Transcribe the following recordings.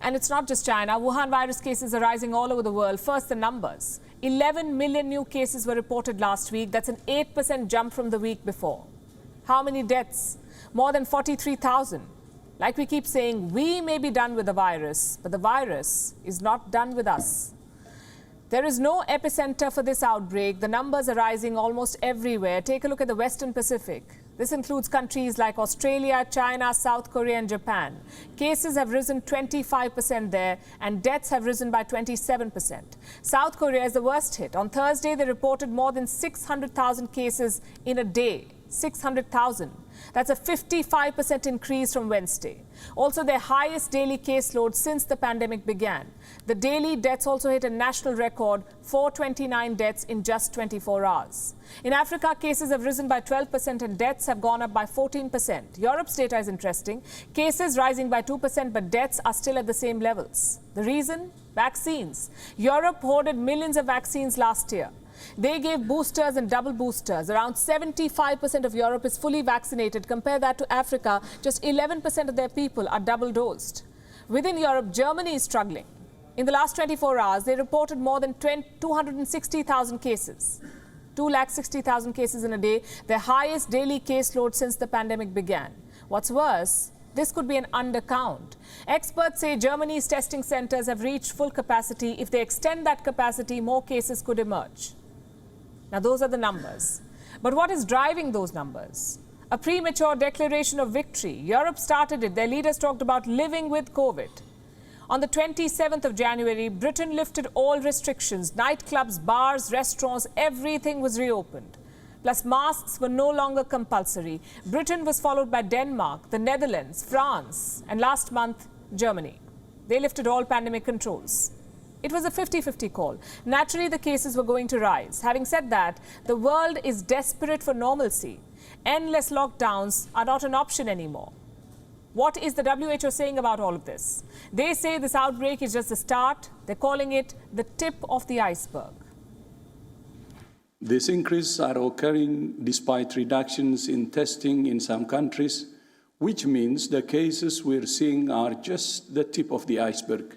And it's not just China. Wuhan virus cases are rising all over the world. First, the numbers. 11 million new cases were reported last week. That's an 8% jump from the week before. How many deaths? More than 43,000. Like we keep saying, we may be done with the virus, but the virus is not done with us. There is no epicenter for this outbreak. The numbers are rising almost everywhere. Take a look at the Western Pacific. This includes countries like Australia, China, South Korea and Japan. Cases have risen 25% there and deaths have risen by 27%. South Korea is the worst hit. On Thursday, they reported more than 600,000 cases in a day. 600,000. That's a 55% increase from Wednesday. Also, their highest daily caseload since the pandemic began. The daily deaths also hit a national record, 429 deaths in just 24 hours. In Africa, cases have risen by 12% and deaths have gone up by 14%. Europe's data is interesting. Cases rising by 2%, but deaths are still at the same levels. The reason? Vaccines. Europe hoarded millions of vaccines last year. They gave boosters and double boosters. Around 75% of Europe is fully vaccinated. Compare that to Africa, just 11% of their people are double dosed. Within Europe, Germany is struggling. In the last 24 hours, they reported more than 260,000 cases. 260,000 cases in a day, their highest daily caseload since the pandemic began. What's worse, this could be an undercount. Experts say Germany's testing centers have reached full capacity. If they extend that capacity, more cases could emerge. Now, those are the numbers. But what is driving those numbers? A premature declaration of victory. Europe started it. Their leaders talked about living with COVID. On the 27th of January, Britain lifted all restrictions. Nightclubs, bars, restaurants, everything was reopened. Plus, masks were no longer compulsory. Britain was followed by Denmark, the Netherlands, France, and last month, Germany. They lifted all pandemic controls. It was a 50-50 call. Naturally, the cases were going to rise. Having said that, the world is desperate for normalcy. Endless lockdowns are not an option anymore. What is the WHO saying about all of this? They say this outbreak is just the start. They're calling it the tip of the iceberg. These increases are occurring despite reductions in testing in some countries, which means the cases we're seeing are just the tip of the iceberg.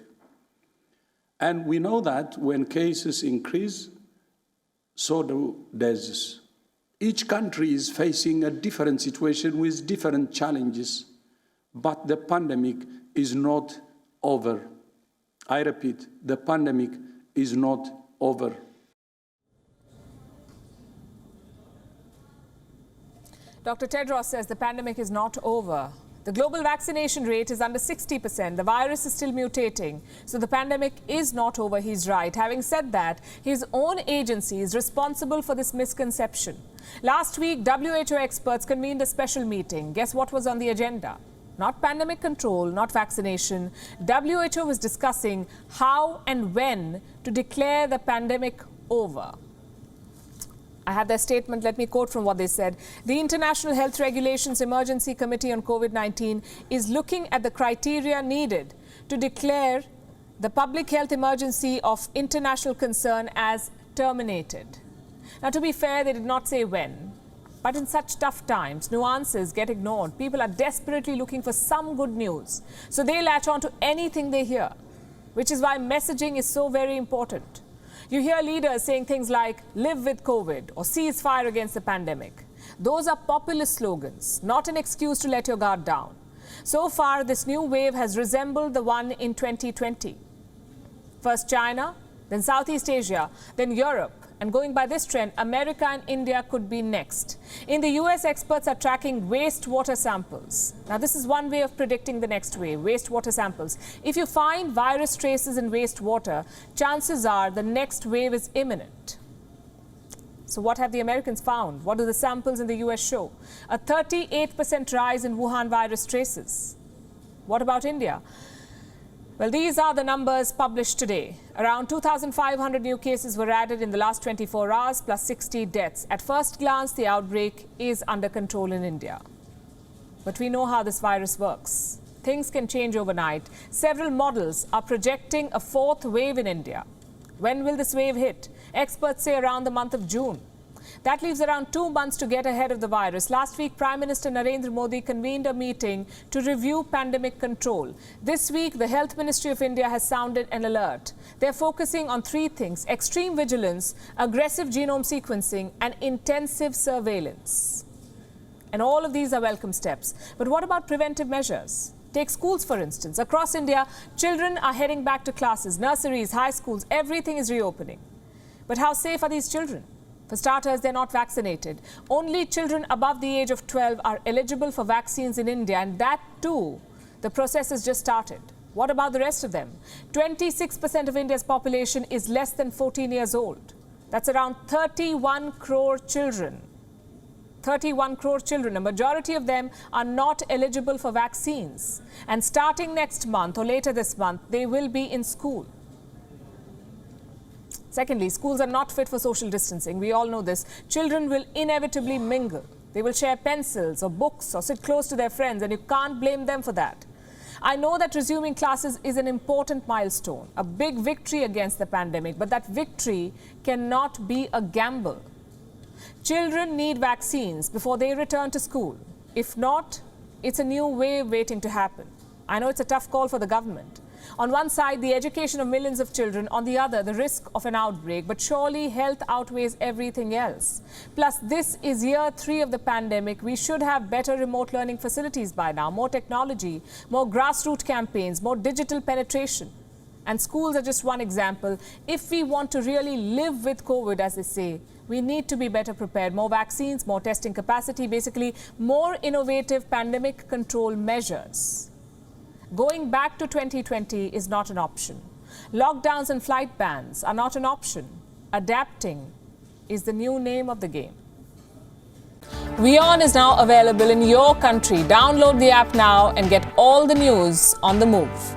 And we know that when cases increase, so do deaths. Each country is facing a different situation with different challenges, but the pandemic is not over. I repeat, the pandemic is not over. Dr. Tedros says the pandemic is not over. The global vaccination rate is under 60%. The virus is still mutating. So the pandemic is not over, he's right. Having said that, his own agency is responsible for this misconception. Last week, WHO experts convened a special meeting. Guess what was on the agenda? Not pandemic control, not vaccination. WHO was discussing how and when to declare the pandemic over. I have their statement. Let me quote from what they said. The International Health Regulations Emergency Committee on COVID-19 is looking at the criteria needed to declare the public health emergency of international concern as terminated. Now, to be fair, they did not say when. But in such tough times, nuances get ignored. People are desperately looking for some good news. So they latch on to anything they hear, which is why messaging is so very important. You hear leaders saying things like, live with COVID or cease fire against the pandemic. Those are populist slogans, not an excuse to let your guard down. So far, this new wave has resembled the one in 2020. First China, then Southeast Asia, then Europe. And going by this trend, America and India could be next. In the US, experts are tracking wastewater samples. Now, this is one way of predicting the next wave, wastewater samples. If you find virus traces in wastewater, chances are the next wave is imminent. So what have the Americans found? What do the samples in the US show? A 38% rise in Wuhan virus traces. What about India? Well, these are the numbers published today. Around 2,500 new cases were added in the last 24 hours, plus 60 deaths. At first glance, the outbreak is under control in India. But we know how this virus works. Things can change overnight. Several models are projecting a fourth wave in India. When will this wave hit? Experts say around the month of June. That leaves around 2 months to get ahead of the virus. Last week, Prime Minister Narendra Modi convened a meeting to review pandemic control. This week, the Health Ministry of India has sounded an alert. They're focusing on 3 things: extreme vigilance, aggressive genome sequencing, and intensive surveillance. And all of these are welcome steps. But what about preventive measures? Take schools, for instance. Across India, children are heading back to classes, nurseries, high schools, everything is reopening. But how safe are these children? For starters, they're not vaccinated. Only children above the age of 12 are eligible for vaccines in India, and that too, the process has just started. What about the rest of them? 26% of India's population is less than 14 years old. That's around 31 crore children. 31 crore children. A majority of them are not eligible for vaccines. And starting next month or later this month, they will be in school. Secondly, schools are not fit for social distancing. We all know this. Children will inevitably mingle. They will share pencils or books or sit close to their friends, and you can't blame them for that. I know that resuming classes is an important milestone, a big victory against the pandemic, but that victory cannot be a gamble. Children need vaccines before they return to school. If not, it's a new wave waiting to happen. I know it's a tough call for the government. On one side, the education of millions of children. On the other, the risk of an outbreak. But surely health outweighs everything else. Plus, this is year 3 of the pandemic. We should have better remote learning facilities by now, more technology, more grassroots campaigns, more digital penetration. And schools are just one example. If we want to really live with COVID, as they say, we need to be better prepared. More vaccines, more testing capacity, basically more innovative pandemic control measures. Going back to 2020 is not an option. Lockdowns and flight bans are not an option. Adapting is the new name of the game. WION is now available in your country. Download the app now and get all the news on the move.